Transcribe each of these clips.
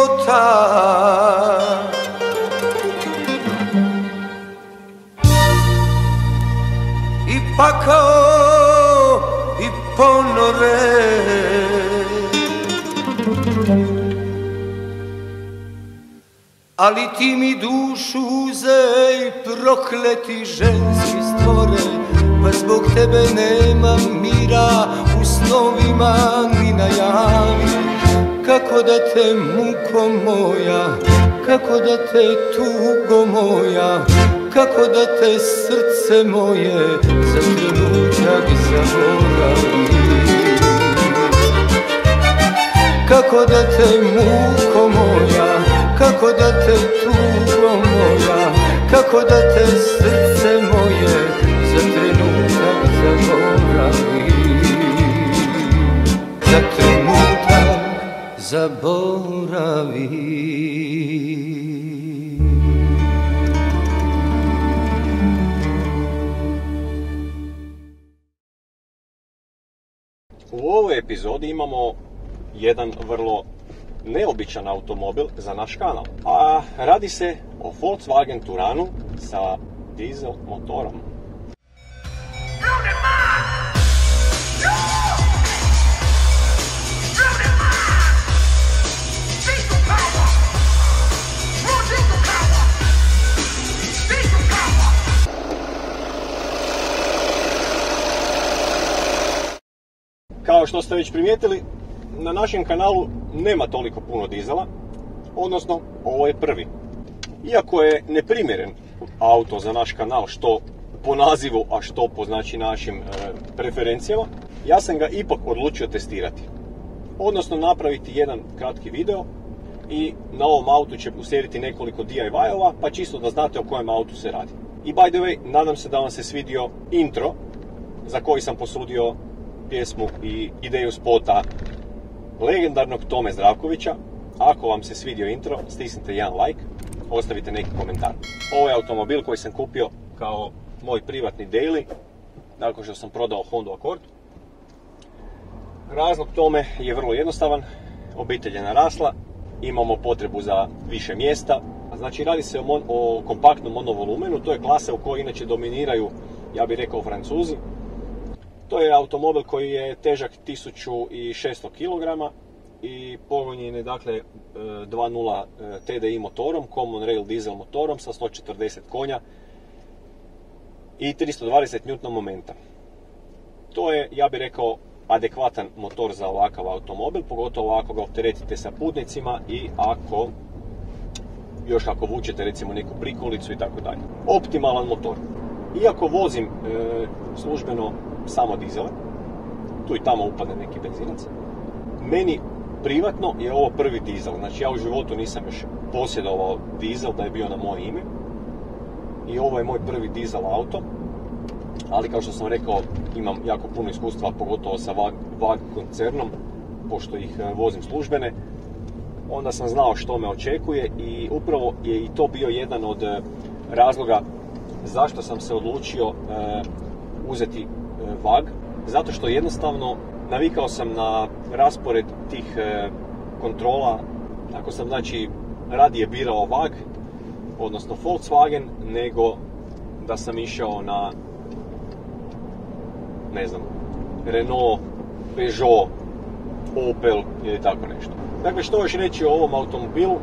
života. I pakao i ponore, ali ti mi dušu uzej, prokleti ženski stvore, pa zbog tebe nema mira u snovima ni na javi. Kako da te muko moja, kako da te tugo moja, kako da te srce moje za trenutak zaboravi. Kako da te muko moja, kako da te tugo moja, kako da te srce moje za trenutak zaboravi. Za trenutak zaboravi. U ovoj epizodi imamo jedan vrlo neobičan automobil za naš kanal, a radi se o Volkswagen Touranu sa dizel motorom. Kao što ste već primijetili, na našem kanalu nema toliko puno dizela, odnosno ovo je prvi. Iako je neprimjeren auto za naš kanal, što po nazivu, a što po znači našim preferencijama, ja sam ga ipak odlučio testirati. Odnosno napraviti jedan kratki video i na ovom autu će uslijediti nekoliko DIY-ova, pa čisto da znate o kojem autu se radi. I by the way, nadam se da vam se svidio intro, za koji sam posudio pjesmu i ideju spota legendarnog Tome Zdravkovića. Ako vam se svidio intro, stisnite jedan like, ostavite neki komentar. Ovo je automobil koji sam kupio kao moj privatni daily, nakon što sam prodao Honda Accord. Razlog tome je vrlo jednostavan, obitelj je narasla, imamo potrebu za više mjesta, znači radi se o kompaktnom monovolumenu, to je klasa u kojoj inače dominiraju, ja bih rekao, Francuzi. To je automobil koji je težak 1600 kg i pogonjen je dakle 2.0 TDI motorom, Common Rail dizel motorom sa 140 konja i 320 Nm. To je, ja bih rekao, adekvatan motor za ovakav automobil, pogotovo ako ga opteretite sa putnicima i ako vučete recimo neku prikolicu i tako dalje. Optimalan motor. Iako vozim službeno samo dizele, tu i tamo upadne neki benzinac, meni privatno je ovo prvi dizel. Znači ja u životu nisam još posjedovao dizel da je bio na moje ime i ovo je moj prvi dizel auto, ali kao što sam rekao, imam jako puno iskustva, pogotovo sa VAG koncernom, pošto ih vozim službene. Onda sam znao što me očekuje i upravo je i to bio jedan od razloga zašto sam se odlučio uzeti VAG, zato što jednostavno navikao sam na raspored tih kontrola, tako sam znači radije birao VAG, odnosno Volkswagen, nego da sam išao na, ne znam, Renault, Peugeot, Opel ili tako nešto. Dakle, što još reći o ovom automobilu?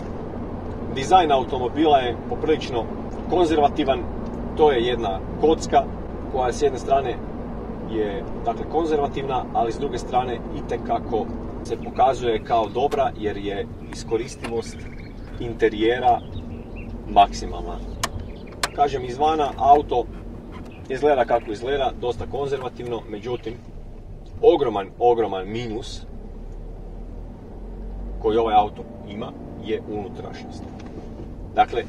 Dizajn automobila je poprilično konzervativan, to je jedna kocka koja s jedne strane je dakle konzervativna, ali s druge strane itekako se pokazuje kao dobra jer je iskoristivost interijera maksimalna. Kažem, izvana auto izgleda kako izgleda, dosta konzervativno, međutim ogroman minus koji ovaj auto ima je unutrašnjost. Dakle,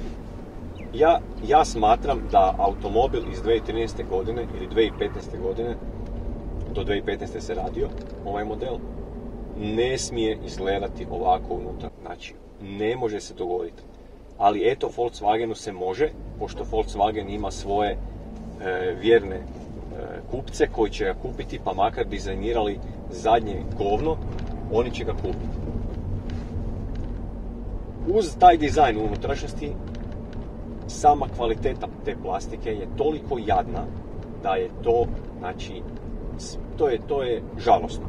ja smatram da automobil iz 2013. godine ili 2015. godine, do 2015. se radio ovaj model, ne smije izgledati ovako unutra. Znači, ne može se dogoditi. Ali eto, Volkswagenu se može, pošto Volkswagen ima svoje vjerne kupce koji će ga kupiti, pa makar dizajnirali zadnje govno, oni će ga kupiti. Uz taj dizajn u unutrašnjosti, sama kvaliteta te plastike je toliko jadna da je to, znači, to je žalosno.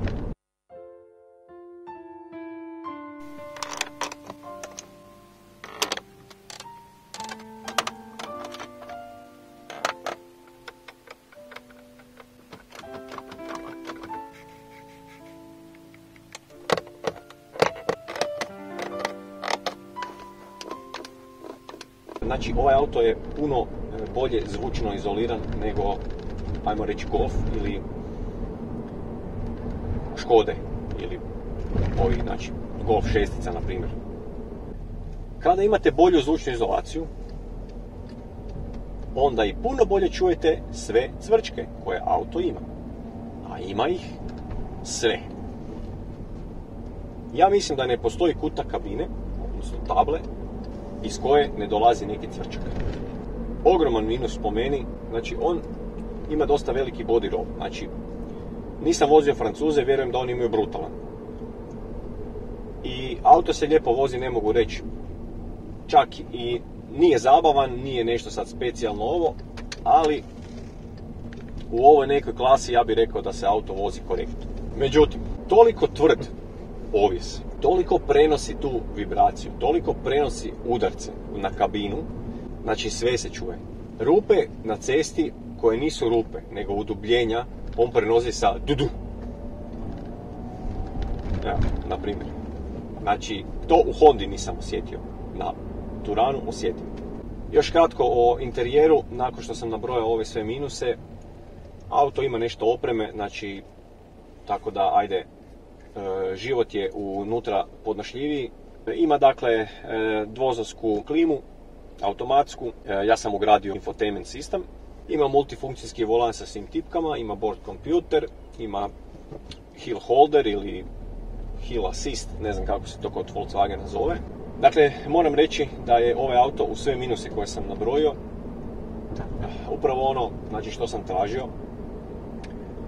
Znači, ovaj auto je puno bolje zvučno izoliran nego, ajmo reći, Golf ili Škode ili ovi, znači, Golf 6, na primjer. Kada imate bolju zvučnu izolaciju, onda i puno bolje čujete sve cvrčke koje auto ima. A ima ih sve. Ja mislim da ne postoji kuta kabine, odnosno table, iz koje ne dolazi neki cvrčak. Ogroman minus po meni, znači on ima dosta veliki body roll, znači nisam vozio Francuze, vjerujem da oni imaju brutalan. I auto se lijepo vozi, ne mogu reći, čak i nije zabavan, nije nešto sad specijalno ovo, ali u ovoj nekoj klasi ja bih rekao da se auto vozi korektno. Međutim, toliko tvrd ovis, toliko prenosi tu vibraciju, toliko prenosi udarce na kabinu, znači sve se čuje. Rupe na cesti koje nisu rupe, nego udubljenja, on prenosi sa dudu. Ja, na primjer. Znači, to u Hondi nisam osjetio, na Turanu osjetim. Još kratko o interijeru, nakon što sam nabrojao ove sve minuse, auto ima nešto opreme, znači, tako da, ajde, život je unutra podnošljiviji. Ima dakle dvozovsku klimu, automatsku, ja sam ugradio infotainment sistem, ima multifunkcijski volan sa svim tipkama, ima board computer, ima hill holder ili hill assist, ne znam kako se to kod Volkswagena zove. Dakle, moram reći da je ovaj auto u sve minuse koje sam nabrojio upravo ono, znači, što sam tražio.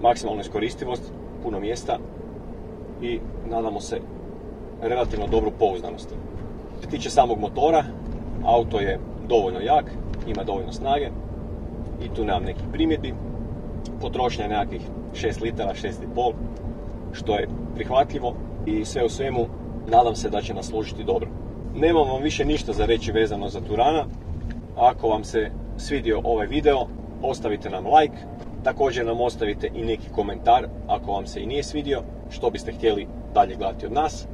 Maksimalna iskoristivost, puno mjesta i nadamo se relativno dobru pouzdanost. Što se tiče samog motora, auto je dovoljno jak, ima dovoljno snage i tu nemam nekih primjedbi. Potrošnja je nekakvih 6 litara, 6,5, što je prihvatljivo i sve u svemu nadam se da će nas služiti dobro. Nemam vam više ništa za reći vezano za Turana. Ako vam se svidio ovaj video, ostavite nam like. Također nam ostavite i neki komentar ako vam se i nije svidio, što biste htjeli dalje gledati od nas.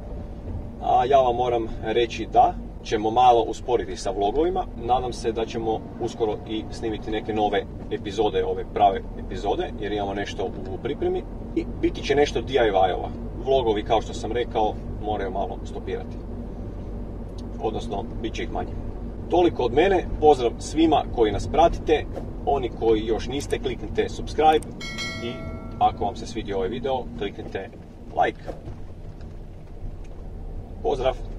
A ja vam moram reći da ćemo malo usporiti sa vlogovima. Nadam se da ćemo uskoro i snimiti neke nove epizode, ove prave epizode, jer imamo nešto u pripremi. I biti će nešto DIY-ova. Vlogovi, kao što sam rekao, moraju malo stopirati. Odnosno, bit će ih manje. Toliko od mene, pozdrav svima koji nas pratite, oni koji još niste, kliknite subscribe i ako vam se svidio ovaj video, kliknite like. Pozdrav!